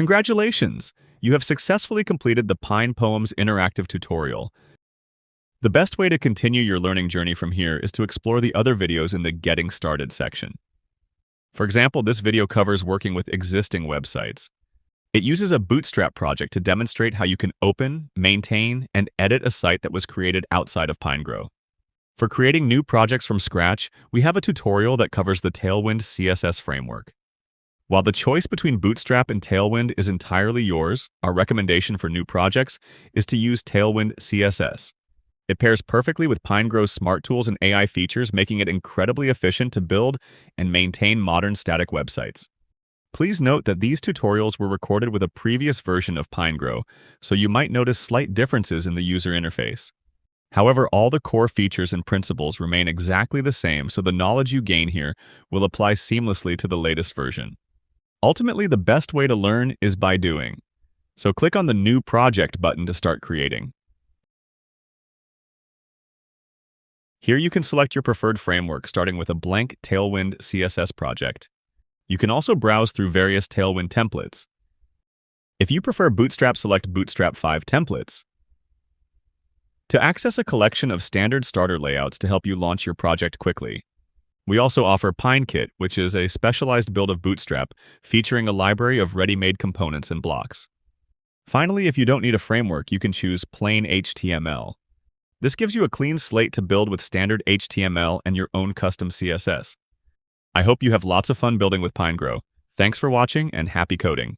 Congratulations! You have successfully completed the Pine Poems interactive tutorial. The best way to continue your learning journey from here is to explore the other videos in the Getting Started section. For example, this video covers working with existing websites. It uses a Bootstrap project to demonstrate how you can open, maintain, and edit a site that was created outside of Pinegrow. For creating new projects from scratch, we have a tutorial that covers the Tailwind CSS framework. While the choice between Bootstrap and Tailwind is entirely yours, our recommendation for new projects is to use Tailwind CSS. It pairs perfectly with Pinegrow's smart tools and AI features, making it incredibly efficient to build and maintain modern static websites. Please note that these tutorials were recorded with a previous version of Pinegrow, so you might notice slight differences in the user interface. However, all the core features and principles remain exactly the same, so the knowledge you gain here will apply seamlessly to the latest version. Ultimately, the best way to learn is by doing. So click on the New Project button to start creating. Here you can select your preferred framework, starting with a blank Tailwind CSS project. You can also browse through various Tailwind templates. If you prefer Bootstrap, select Bootstrap 5 templates. To access a collection of standard starter layouts to help you launch your project quickly. We also offer PineKit, which is a specialized build of Bootstrap featuring a library of ready-made components and blocks. Finally, if you don't need a framework, you can choose Plain HTML. This gives you a clean slate to build with standard HTML and your own custom CSS. I hope you have lots of fun building with Pinegrow. Thanks for watching and happy coding.